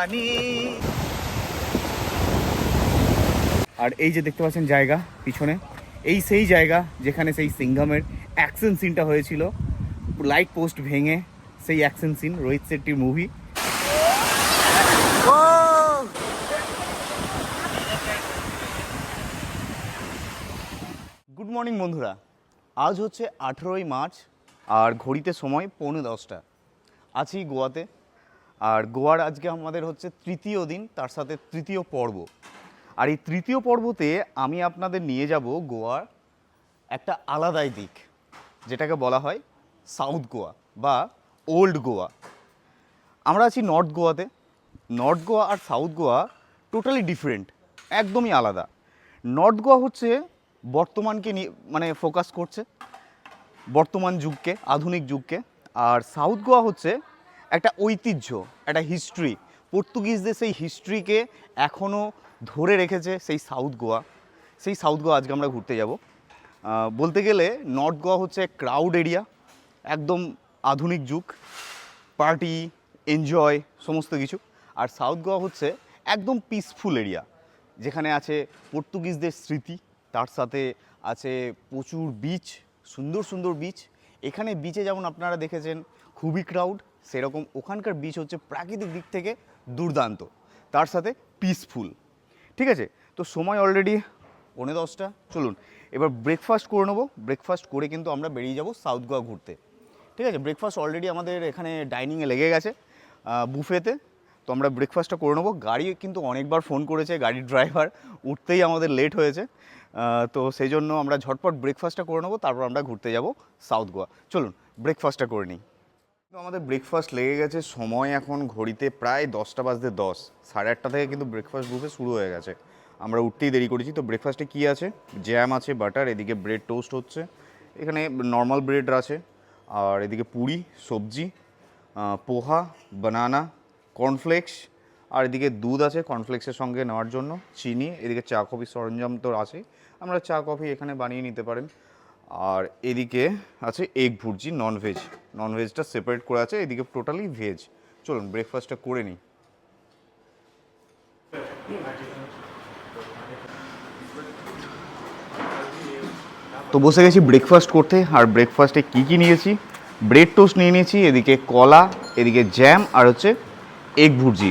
জানি। আর এই যে দেখতে পাচ্ছেন জায়গা পিছনে, এই সেই জায়গা যেখানে সেই সিংঘামের অ্যাকশন সিনটা হয়েছিল, লাইট পোস্ট ভেঙে সেই অ্যাকশন সিন, রোহিত শেট্টির মুভি। গুড মর্নিং বন্ধুরা, আজ হচ্ছে 18ই মার্চ আর ঘড়িতে সময় 9:45। আছি গোয়াতে। আর গোয়ার আজকে আমাদের হচ্ছে তৃতীয় দিন, তার সাথে তৃতীয় পর্ব। আর এই তৃতীয় পর্বতে আমি আপনাদের নিয়ে যাব গোয়ার একটা আলাদাই দিক, যেটাকে বলা হয় সাউথ গোয়া বা ওল্ড গোয়া। আমরা আছি নর্থ গোয়াতে। নর্থ গোয়া আর সাউথ গোয়া টোটালি ডিফারেন্ট, একদমই আলাদা। নর্থ গোয়া হচ্ছে বর্তমানকে নিয়ে মানে ফোকাস করছে, বর্তমান যুগকে, আধুনিক যুগকে। আর সাউথ গোয়া হচ্ছে একটা ঐতিহ্য, একটা হিস্ট্রি, পর্তুগিজদের সেই হিস্ট্রিকে এখনও ধরে রেখেছে সেই সাউথ গোয়া। সেই সাউথ গোয়া আজকে আমরা ঘুরতে যাব। বলতে গেলে নর্থ গোয়া হচ্ছে ক্রাউড এরিয়া, একদম আধুনিক যুগ, পার্টি, এনজয় সমস্ত কিছু। আর সাউথ গোয়া হচ্ছে একদম পিসফুল এরিয়া, যেখানে আছে পর্তুগিজদের স্মৃতি, তার সাথে আছে প্রচুর বিচ, সুন্দর সুন্দর বিচ। এখানে বিচে যেমন আপনারা দেখেছেন খুবই ক্রাউড, সেরকম ওখানকার বিচ হচ্ছে প্রাকৃতিক দিক থেকে দুর্দান্ত, তার সাথে পিসফুল। ঠিক আছে, তো সময় অলরেডি 9:10। চলুন এবার ব্রেকফাস্ট করে নেবো। ব্রেকফাস্ট করে কিন্তু আমরা বেরিয়ে যাব সাউথ গোয়া ঘুরতে। ঠিক আছে, ব্রেকফাস্ট অলরেডি আমাদের এখানে ডাইনিংয়ে লেগে গেছে, বুফেতে। তো আমরা ব্রেকফাস্টটা করে নেবো। গাড়ি কিন্তু অনেকবার ফোন করেছে, গাড়ির ড্রাইভার, উঠতেই আমাদের লেট হয়েছে। তো সেই জন্য আমরা ঝটপট ব্রেকফাস্টটা করে নেবো, তারপর আমরা ঘুরতে যাব সাউথ গোয়া। চলুন ব্রেকফাস্টটা করে নিই। তো আমাদের ব্রেকফাস্ট লেগে গেছে, সময় এখন ঘড়িতে প্রায় 10:10। 8:30 থেকে কিন্তু ব্রেকফাস্ট বুফে শুরু হয়ে গেছে, আমরা উঠতেই দেরি করেছি। তো ব্রেকফাস্টে কী আছে? জ্যাম আছে, বাটার, এদিকে ব্রেড টোস্ট হচ্ছে, এখানে নর্মাল ব্রেড আছে, আর এদিকে পুরি, সবজি, পোহা, বানানা, কর্নফ্লেক্স, আর এদিকে দুধ আছে কর্নফ্লেক্সের সঙ্গে নেওয়ার জন্য, চিনি, এদিকে চা কফি সরঞ্জাম তো আছেই, আমরা চা কফি এখানে বানিয়ে নিতে পারেন। আর এদিকে আছে এগ ভুর্জি, ননভেজটা সেপারেট করে আছে, এদিকে টোটালি ভেজ। চলুন ব্রেকফাস্টটা করে নিই। তো বসে গেছি ব্রেকফাস্ট করতে। আর ব্রেকফাস্টে কী কী নিয়েছি? ব্রেড টোস্ট নিয়ে নিয়েছি, এদিকে কলা, এদিকে জ্যাম, আর হচ্ছে এগ ভুর্জি।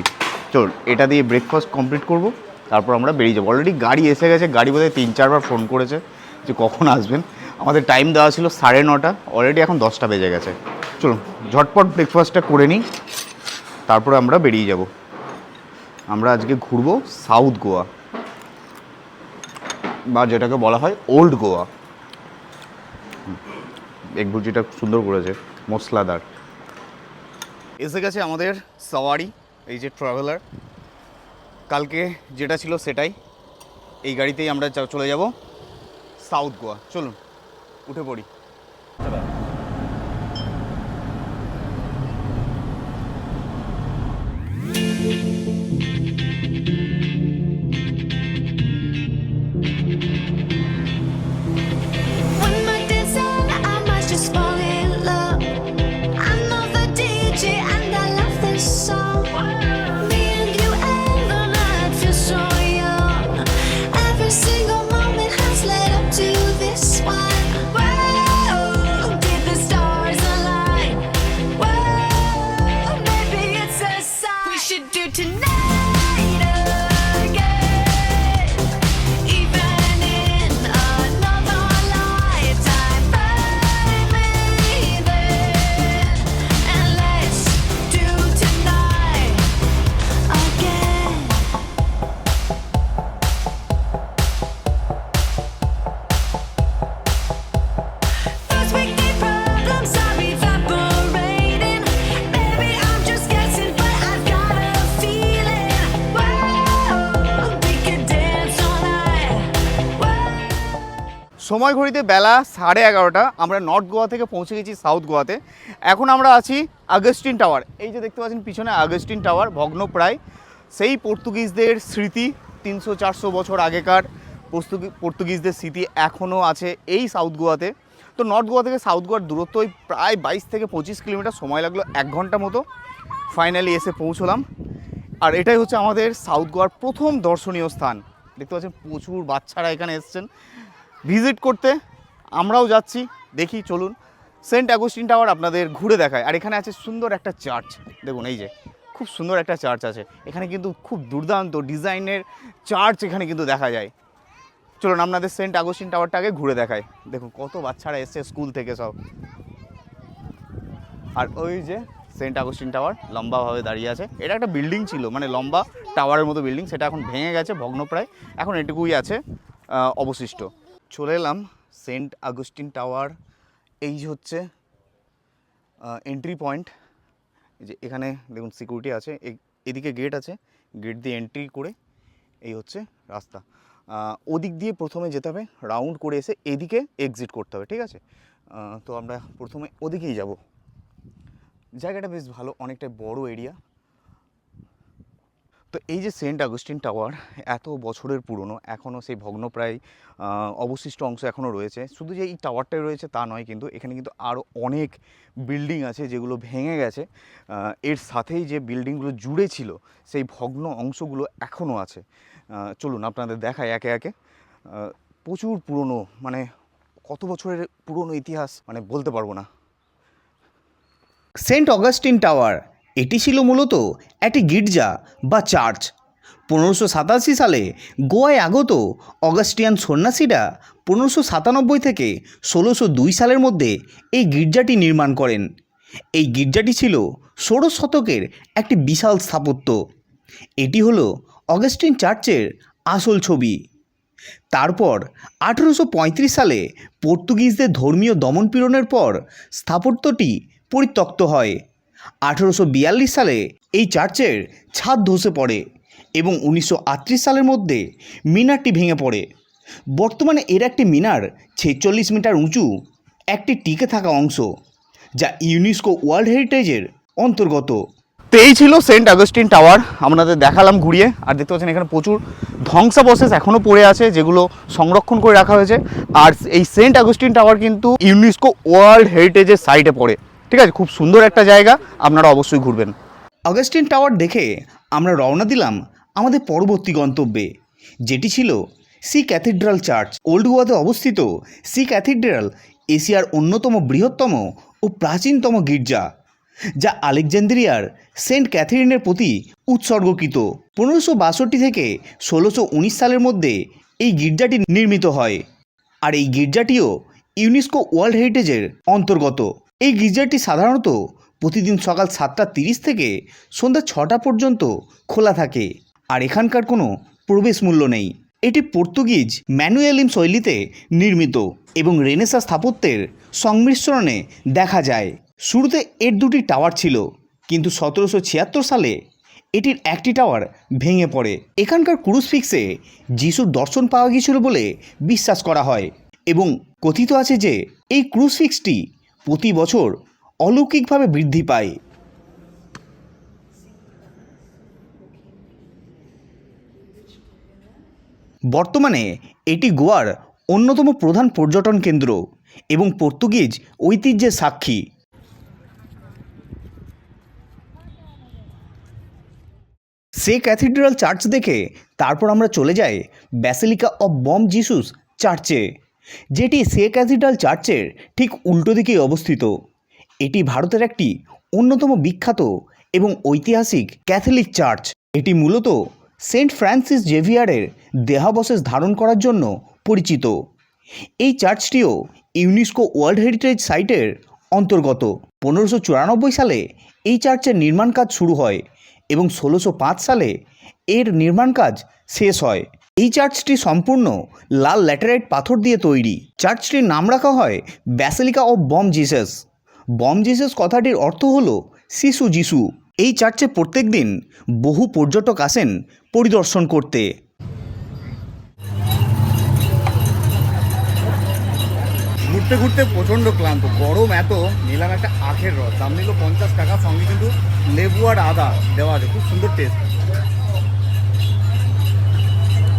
চলুন এটা দিয়ে ব্রেকফাস্ট কমপ্লিট করব, তারপর আমরা বেরিয়ে যাবো। অলরেডি গাড়ি এসে গেছে, গাড়ি বোধহয় 3-4বার ফোন করেছে যে কখন আসবেন। আমাদের টাইম দেওয়া ছিল 9:30, অলরেডি এখন 10টা বেজে গেছে। চলুন ঝটপট ব্রেকফাস্টটা করে নিই, তারপরে আমরা বেরিয়ে যাব। আমরা আজকে ঘুরবো সাউথ গোয়া, বা যেটাকে বলা হয় ওল্ড গোয়া। এগ ভুর্জিটা সুন্দর করেছে, মশলাদার। এসে গেছে আমাদের সাওয়ারি, এই যে ট্রাভেলার, কালকে যেটা ছিল সেটাই। এই গাড়িতেই আমরা চলে যাব সাউথ গোয়া। চলুন উঠে পড়ি। সময় ঘড়িতে বেলা 11:30। আমরা নর্থ গোয়া থেকে পৌঁছে গেছি সাউথ গোয়াতে। এখন আমরা আছি আগস্টিন টাওয়ার। এই যে দেখতে পাচ্ছেন পিছনে আগস্টিন টাওয়ার, ভগ্নপ্রায়। সেই পর্তুগিজদের স্মৃতি, 300-400 বছর আগেকার পর্তুগিজদের স্মৃতি এখনও আছে এই সাউথ গোয়াতে। তো নর্থ গোয়া থেকে সাউথ গোয়ার দূরত্ব প্রায় 22 থেকে 25 কিলোমিটার, সময় লাগলো 1 ঘন্টা মতো। ফাইনালি এসে পৌঁছলাম। আর এটাই হচ্ছে আমাদের সাউথ গোয়ার প্রথম দর্শনীয় স্থান। দেখতে পাচ্ছেন প্রচুর বাচ্চারা এখানে এসছেন ভিজিট করতে, আমরাও যাচ্ছি। দেখি চলুন সেন্ট অ্যাগস্টিন টাওয়ার আপনাদের ঘুরে দেখায়। আর এখানে আছে সুন্দর একটা চার্চ, দেখুন এই যে খুব সুন্দর একটা চার্চ আছে এখানে, কিন্তু খুব দুর্দান্ত ডিজাইনের চার্চ এখানে কিন্তু দেখা যায়। চলুন আপনাদের সেন্ট অ্যাগস্টিন টাওয়ারটাকে ঘুরে দেখায়। দেখুন কত বাচ্চারা এসছে স্কুল থেকে সব। আর ওই যে সেন্ট অ্যাগস্টিন টাওয়ার লম্বাভাবে দাঁড়িয়ে আছে। এটা একটা বিল্ডিং ছিল, মানে লম্বা টাওয়ারের মতো বিল্ডিং, সেটা এখন ভেঙে গেছে, ভগ্নপ্রায়। এখন এটুকুই আছে অবশিষ্ট। চলে এলাম সেন্ট অ্যাগস্টিন টাওয়ার। এই যে হচ্ছে এন্ট্রি পয়েন্ট। যে এখানে দেখুন সিকিউরিটি আছে, এদিকে গেট আছে, গেট দিয়ে এন্ট্রি করে এই হচ্ছে রাস্তা। ওদিক দিয়ে প্রথমে যেতে হবে, রাউন্ড করে এসে এদিকে এক্সিট করতে হবে, ঠিক আছে? তো আমরা প্রথমে ওদিকেই যাব। জায়গাটা বেশ ভালো, অনেকটা বড় এরিয়া। তো এই যে সেন্ট অ্যাগস্টিন টাওয়ার এত বছরের পুরনো, এখনও সেই ভগ্নপ্রায় অবশিষ্ট অংশ এখনও রয়েছে। শুধু যে এই টাওয়ারটাই রয়েছে তা নয়, কিন্তু এখানে কিন্তু আরও অনেক বিল্ডিং আছে যেগুলো ভেঙে গেছে। এর সাথেই যে বিল্ডিংগুলো জুড়ে ছিল সেই ভগ্ন অংশগুলো এখনও আছে। চলুন আপনাদের দেখায় একে একে। প্রচুর পুরনো, মানে কত বছরের পুরনো ইতিহাস মানে বলতে পারবো না। সেন্ট অগাস্টিন টাওয়ার এটি ছিল মূলত একটি গির্জা বা চার্চ। 1587 সালে গোয়ায় আগত অগাস্টিয়ান সন্ন্যাসীরা 1597 থেকে 1602 সালের মধ্যে এই গির্জাটি নির্মাণ করেন। এই গির্জাটি ছিল ষোড়শ শতকের একটি বিশাল স্থাপত্য। এটি হলো অগাস্টিন চার্চের আসল ছবি। তারপর 1835 সালে পর্তুগিজদের ধর্মীয় দমনপীড়নের পর স্থাপত্যটি পরিত্যক্ত হয়। 1842 সালে এই চার্চের ছাদ ধসে পড়ে এবং 1938 সালের মধ্যে মিনারটি ভেঙে পড়ে। বর্তমানে এর একটি মিনার 46 মিটার উঁচু, একটি টিকে থাকা অংশ, যা ইউনেস্কো ওয়ার্ল্ড হেরিটেজের অন্তর্গত। তো এই ছিল সেন্ট অ্যাগস্টিন টাওয়ার, আপনাদের দেখালাম ঘুরিয়ে। আর দেখতে পাচ্ছেন এখানে প্রচুর ধ্বংসাবশেষ এখনও পড়ে আছে যেগুলো সংরক্ষণ করে রাখা হয়েছে। আর এই সেন্ট অ্যাগস্টিন টাওয়ার কিন্তু ইউনেস্কো ওয়ার্ল্ড হেরিটেজের সাইটে পড়ে, ঠিক আছে? খুব সুন্দর একটা জায়গা, আপনারা অবশ্যই ঘুরবেন। অগাস্টিন টাওয়ার দেখে আমরা রওনা দিলাম আমাদের পরবর্তী গন্তব্যে, যেটি ছিল সি ক্যাথিড্রাল চার্চ। ওল্ড গোয়াতে অবস্থিত সি ক্যাথিড্রাল এশিয়ার অন্যতম বৃহত্তম ও প্রাচীনতম গির্জা, যা আলেকজান্দ্রিয়ার সেন্ট ক্যাথরিনের প্রতি উৎসর্গকৃত। 1562 থেকে 1619 সালের মধ্যে এই গির্জাটি নির্মিত হয়, আর এই গির্জাটিও ইউনেস্কো ওয়ার্ল্ড হেরিটেজের অন্তর্গত। এই গির্জাটি সাধারণত প্রতিদিন সকাল 7:30 থেকে সন্ধ্যা 6টা পর্যন্ত খোলা থাকে, আর এখানকার কোনো প্রবেশ মূল্য নেই। এটি পর্তুগিজ ম্যানুয়েলিম শৈলীতে নির্মিত এবং রেনেসাঁ স্থাপত্যের সংমিশ্রণে দেখা যায়। শুরুতে এর দুটি টাওয়ার ছিল, কিন্তু 1776 সালে এটির একটি টাওয়ার ভেঙে পড়ে। এখানকার ক্রুসফিক্সে যিশুর দর্শন পাওয়া গিয়েছিল বলে বিশ্বাস করা হয় এবং কথিত আছে যে এই ক্রুসফিক্সটি প্রতি বছর অলৌকিকভাবে বৃদ্ধি পায়। বর্তমানে এটি গোয়ার অন্যতম প্রধান পর্যটন কেন্দ্র এবং পর্তুগিজ ঐতিহ্যের সাক্ষী। সে ক্যাথিড্রাল চার্চ দেখে তারপর আমরা চলে যাই ব্যাসিলিকা অব বম জিসাস চার্চে, যেটি সে ক্যাথিড্রাল চার্চের ঠিক উল্টো দিকেই অবস্থিত। এটি ভারতের একটি অন্যতম বিখ্যাত এবং ঐতিহাসিক ক্যাথলিক চার্চ। এটি মূলত সেন্ট ফ্রান্সিস জেভিয়ারের দেহাবশেষ ধারণ করার জন্য পরিচিত। এই চার্চটিও ইউনেস্কো ওয়ার্ল্ড হেরিটেজ সাইটের অন্তর্গত। 1594 সালে এই চার্চের নির্মাণ কাজ শুরু হয় এবং 1605 সালে এর নির্মাণ কাজ শেষ হয়। এই চার্চটি সম্পূর্ণ লাল ল্যাটেরাইট পাথর দিয়ে তৈরি। চার্চটির নাম রাখা হয় basilica of Bom Jesus. Bom Jesus কথাটির অর্থ হলো শিশু যিশু। এই চার্চে প্রত্যেক দিন বহু পর্যটক আসেন পরিদর্শন করতে। ঘুরতে ঘুরতে প্রচণ্ড ক্লান্ত, গরম এত, নিলাম একটা আখের রস, দাম নিল 50 টাকা, সঙ্গে কিন্তু লেবু আর আদা দেওয়া আছে, খুব সুন্দর টেস্ট।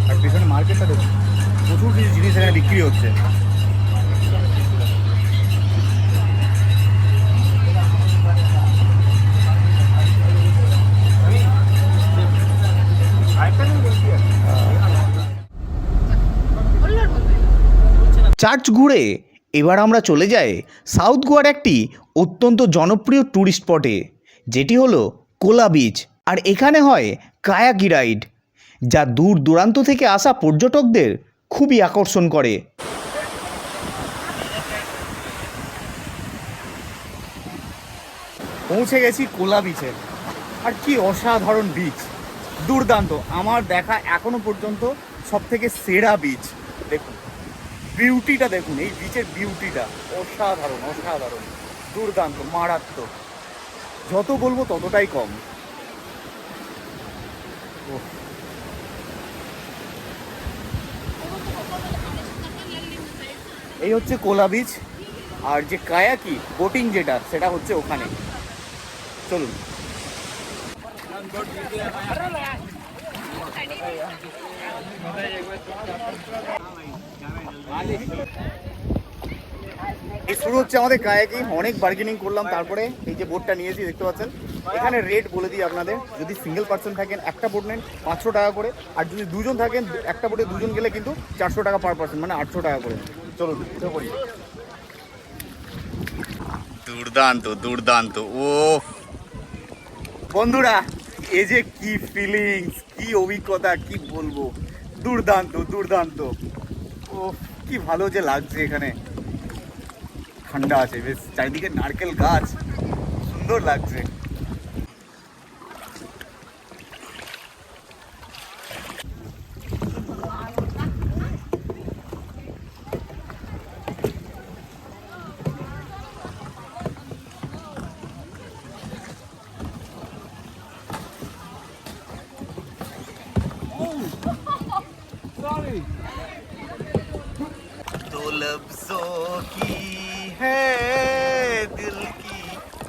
আর পিছনে মার্কেটটা দেখুন, প্রচুর কিছু জিনিস এখানে বিক্রি হচ্ছে। চার্চ ঘুরে এবার আমরা চলে যাই সাউথ গোয়ার একটি অত্যন্ত জনপ্রিয় ট্যুরিস্ট স্পটে, যেটি হলো কোলা বিচ। আর এখানে হয় কায়াকি রাইড, যা দূর দূরান্ত থেকে আসা পর্যটকদের খুবই আকর্ষণ করে। পৌঁছে গেছি কোলা বিচে, আর কি অসাধারণ বিচ, দুর্দান্ত। আমার দেখা এখনো পর্যন্ত সব থেকে সেরা বিচ। দেখুন বিউটিটা, দেখুন এই বিচের বিউটিটা অসাধারণ অসাধারণ, দুর্দান্ত, মারাত্মক। যত বলবো ততটাই কম। ওহ, এই হচ্ছে কোলা বিচ, আর যে কায়াকি বোটিং যেটা, সেটা হচ্ছে ওখানে। চলুন। এই শুরু হচ্ছে আমাদের কায়াকি। অনেক বার্গেনিং করলাম, তারপরে এই যে বোটটা নিয়েছি দেখতে পাচ্ছেন। এখানে রেট বলে দিই আপনাদের, যদি সিঙ্গেল পার্সন থাকেন একটা বোট নেন 500 টাকা করে, আর যদি দুজন থাকেন একটা বোটে দুজন গেলে কিন্তু 400 টাকা পার পার্সন, মানে 800 টাকা করে। চলুন উঠে পড়ি। দুর্দান্ত দুর্দান্ত। ও বন্ধুরা, এই যে কি ফিলিংস, কি অভিজ্ঞতা, কি বলবো, দুর্দান্ত দুর্দান্ত। ও কি ভালো যে লাগছে এখানে, ঠান্ডা আছে বেশ, চারিদিকে নারকেল গাছ, সুন্দর লাগছে। दो लफ्जों की है दिल की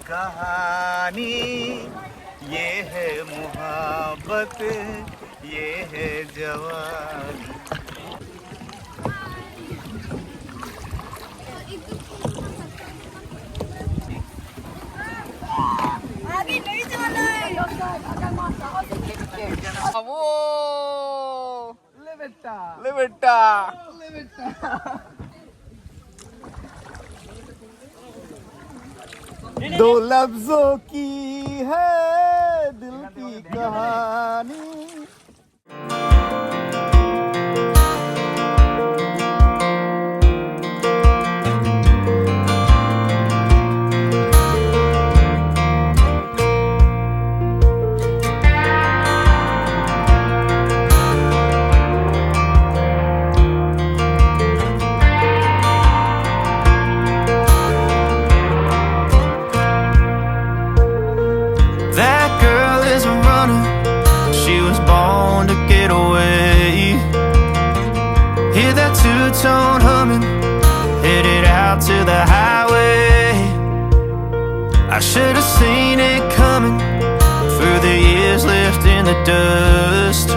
कहानी, ये है मोहब्बत, ये है जवानी। आगे नहीं जाना है। वो ले बेटा दो लफ्जों की है दिल की कहानी। That girl is a runner, she was born to get away. Hear that two-tone humming, headed out to the highway. I should have seen it coming through the years left in the dust.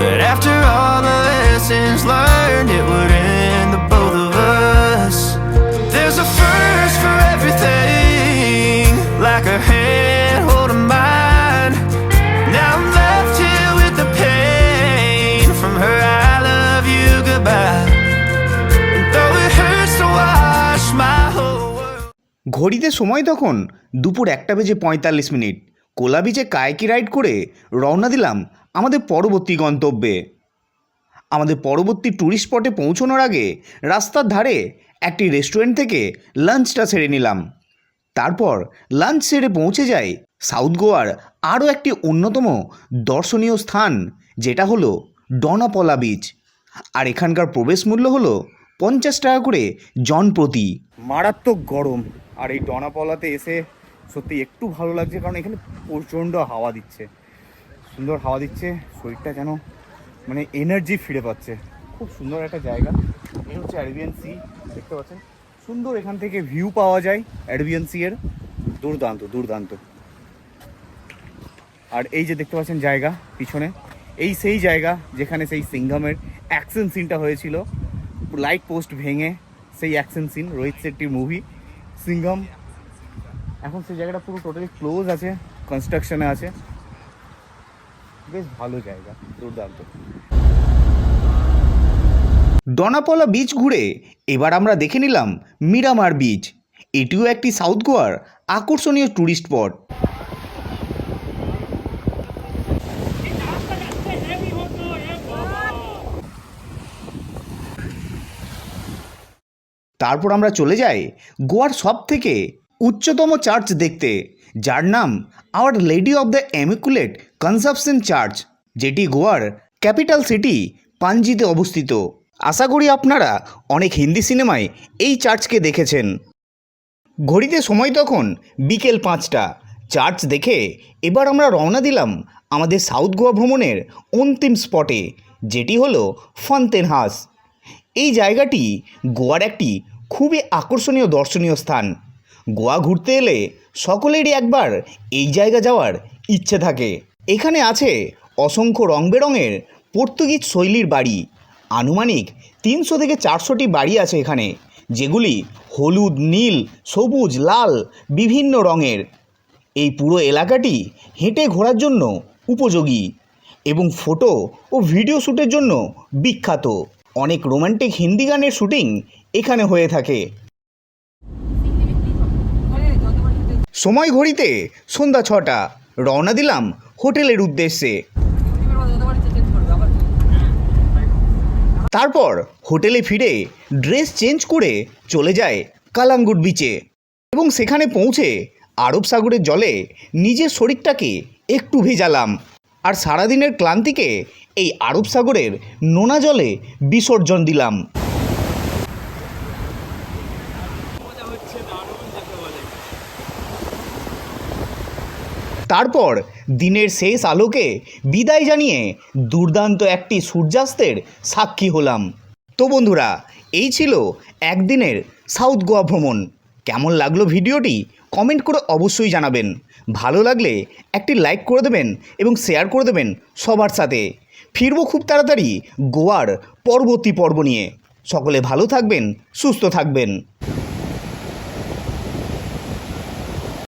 But after all the lessons learned, it would end the both of us. There's a first for everything, like a hand holding mine. Now I'm left here with the pain from her I love you goodbye. And though it hurts to watch my whole world. ঘড়িতে সময় তখন দুপুর 1:45। কোলা বিচে কায়াকি ride করে রওনা দিলাম আমাদের পরবর্তী গন্তব্যে। আমাদের পরবর্তী ট্যুরিস্ট স্পটে পৌঁছানোর আগে রাস্তার ধারে একটি রেস্টুরেন্ট থেকে লাঞ্চটা সেরে নিলাম। তারপর লাঞ্চ সেরে পৌঁছে যাই সাউথ গোয়ার আরও একটি অন্যতম দর্শনীয় স্থান, যেটা হলো ডনাপলা বিচ। আর এখানকার প্রবেশ মূল্য হলো 50 টাকা করে জন প্রতি। মারাত্মক গরম, আর এই ডনাপলাতে এসে সত্যি একটু ভালো লাগছে, কারণ এখানে প্রচণ্ড হাওয়া দিচ্ছে, সুন্দর হাওয়া দিচ্ছে, শরীরটা যেন মানে এনার্জি ফিরে পাচ্ছে। খুব সুন্দর একটা জায়গা। এই হচ্ছে অ্যারবিয়ান সি, দেখতে পাচ্ছেন, সুন্দর এখান থেকে ভিউ পাওয়া যায় অ্যারবিয়ান সি এর, দুর্দান্ত দুর্দান্ত। আর এই যে দেখতে পাচ্ছেন জায়গা পিছনে, এই সেই জায়গা যেখানে সেই সিংঘমের অ্যাকশন সিনটা হয়েছিল, লাইট পোস্ট ভেঙে সেই অ্যাকশন সিন, রোহিত শেট্টির মুভি সিংঘম। এখন সেই জায়গাটা পুরো টোটালি ক্লোজ আছে, কনস্ট্রাকশনে আছে। বেশ ভালো জায়গা, দুর্দান্ত। ডনাপলা বিচ ঘুরে এবার আমরা দেখে নিলাম মিরামার বিচ। এটিও একটি সাউথ গোয়ার আকর্ষণীয় ট্যুরিস্ট স্পট। তারপর আমরা চলে যাই গোয়ার সবথেকে উচ্চতম চার্চ দেখতে, যার নাম Our Lady of the Immaculate Conception church, যেটি গোয়ার ক্যাপিটাল সিটি পানজিতে অবস্থিত। আশা করি আপনারা অনেক হিন্দি সিনেমায় এই চার্চকে দেখেছেন। ঘড়িতে সময় তখন বিকেল 5টা। চার্চ দেখে এবার আমরা রওনা দিলাম আমাদের সাউথ গোয়া ভ্রমণের অন্তিম স্পটে, যেটি হলো ফন্তেনহাস। এই জায়গাটি গোয়ার একটি খুবই আকর্ষণীয় দর্শনীয় স্থান। গোয়া ঘুরতে এলে সকলেরই একবার এই জায়গা যাওয়ার ইচ্ছে থাকে। এখানে আছে অসংখ্য রং বেরঙের পর্তুগিজ শৈলীর বাড়ি। আনুমানিক 300 থেকে 400টি বাড়ি আছে এখানে, যেগুলি হলুদ, নীল, সবুজ, লাল বিভিন্ন রঙের। এই পুরো এলাকাটি হেঁটে ঘোরার জন্য উপযোগী এবং ফটো ও ভিডিও শ্যুটের জন্য বিখ্যাত। অনেক রোমান্টিক হিন্দি গানের শুটিং এখানে হয়ে থাকে। সময় ঘড়িতে সন্ধ্যা 6টা। রওনা দিলাম হোটেলের উদ্দেশ্যে। তারপর হোটেলে ফিরে ড্রেস চেঞ্জ করে চলে যায় কালাঙ্গুট বিচে এবং সেখানে পৌঁছে আরব সাগরের জলে নিজের শরীরটাকে একটু ভেজালাম আর সারাদিনের ক্লান্তিকে এই আরব সাগরের নোনা জলে বিসর্জন দিলাম। তারপর দিনের শেষ আলোকে বিদায় জানিয়ে দুর্দান্ত একটি সূর্যাস্তের সাক্ষী হলাম। তো বন্ধুরা, এই ছিল একদিনের সাউথ গোয়া ভ্রমণ। কেমন লাগলো ভিডিওটি কমেন্ট করে অবশ্যই জানাবেন। ভালো লাগলে একটি লাইক করে দেবেন এবং শেয়ার করে দেবেন সবার সাথে। ফিরবো খুব তাড়াতাড়ি গোয়ার পরবর্তী পর্ব নিয়ে। সকলে ভালো থাকবেন, সুস্থ থাকবেন।